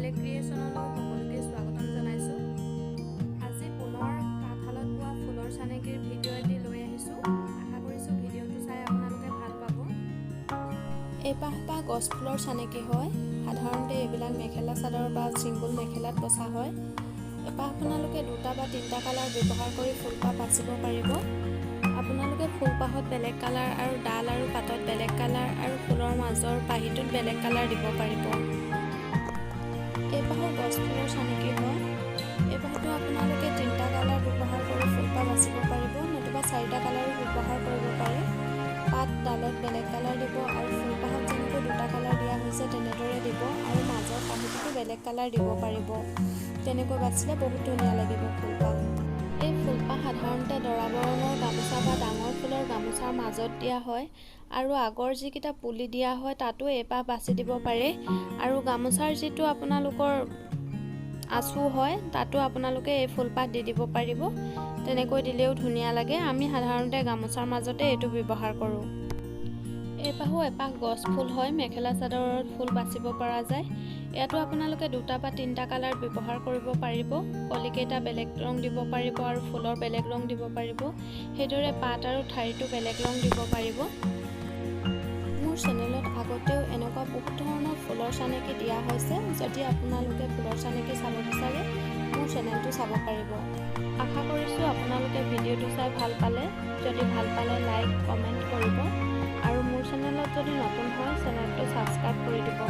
সোণালী ক্ৰিয়েশ্যনলৈ সকলোকে স্বাগতম জনাইছোঁ। আজি পুনৰ তাঁতশালত বোৱা ফুলৰ চানেকিৰ ভিডিঅ' এটি লৈ আহিছোঁ। আশা কৰিছোঁ ভিডিঅ'টো চাই আপোনালোকে ভাল পাব। এইপাহ গছ ফুলৰ চানেকি হয়। সাধাৰণতে এইবিলাক মেখেলা চাদৰ বা চিংগুল মেখেলাত বচা হয়। এপাহ আপোনালোকে 2টা বা 3টা কালাৰ ব্যৱহাৰ কৰি ফুলপাহ বাচিব পাৰিব। আপোনালোকে ফুলপাহত বেলেগ কালাৰ আৰু ডাল আৰু পাতত বেলেগ কালাৰ আৰু ফুলৰ মাজৰ পাহিটোত বেলেগ কালাৰ দিব পাৰিব। এইপাহো গছ ফুলৰ চানেকি হয়। এইপাহতো আপোনালোকে 3টা কালাৰ ব্যৱহাৰ কৰি ফুলপাহ বাচিব পাৰিব, নতুবা 4টা কালাৰো ব্যৱহাৰ কৰিব পাৰে। পাত ডালত বেলেগ কালাৰ দিব আৰু ফুলপাহত যেনেকৈ 2টা কালাৰ দিয়া হৈছে তেনেদৰে দিব আৰু মাজৰ পাহিটোতো বেলেগ কালাৰ দিব পাৰিব। তেনেকৈ বাচিলে বহুত ধুনীয়া লাগিব ফুলপাহ। এই ফুলপাহ সাধাৰণতে দৰা বৰণৰ গামোচা বা ডাঙৰ ফুলৰ গামোচাৰ মাজত দিয়া হয় আৰু আগৰ যিকেইটা পুলি দিয়া হয় তাতো এইপাহ বাছি দিব পাৰে। আৰু গামোচাৰ যিটো আপোনালোকৰ আঁচু হয় তাতো আপোনালোকে এই ফুলপাহ দি দিব পাৰিব। তেনেকৈ দিলেও ধুনীয়া লাগে। আমি সাধাৰণতে গামোচাৰ মাজতে এইটো ব্যৱহাৰ কৰোঁ। এইপাহো এপাহ গছ ফুল হয়, মেখেলা চাদৰত ফুল বাচিব পৰা যায়। ইয়াতো আপোনালোকে 2টা বা 3টা কালাৰ ব্যৱহাৰ কৰিব পাৰিব। কলিকেইটা বেলেগ ৰং দিব পাৰিব আৰু ফুলৰ বেলেগ ৰং দিব পাৰিব। সেইদৰে পাত আৰু ঠাৰিটো বেলেগ ৰং দিব পাৰিব। মোৰ চেনেলত আগতেও এনেকুৱা বহুত ধৰণৰ ফুলৰ চানেকি দিয়া হৈছে। যদি আপোনালোকে ফুলৰ চানেকি চাব বিচাৰে মোৰ চেনেলটো চাব পাৰিব। আশা কৰিছোঁ আপোনালোকে ভিডিঅ'টো চাই ভাল পালে। যদি ভাল পালে লাইক কমেণ্ট কৰিব আৰু মোৰ চেনেলত যদি নতুন হয় চেনেলটো ছাবস্ক্ৰাইব কৰি দিব।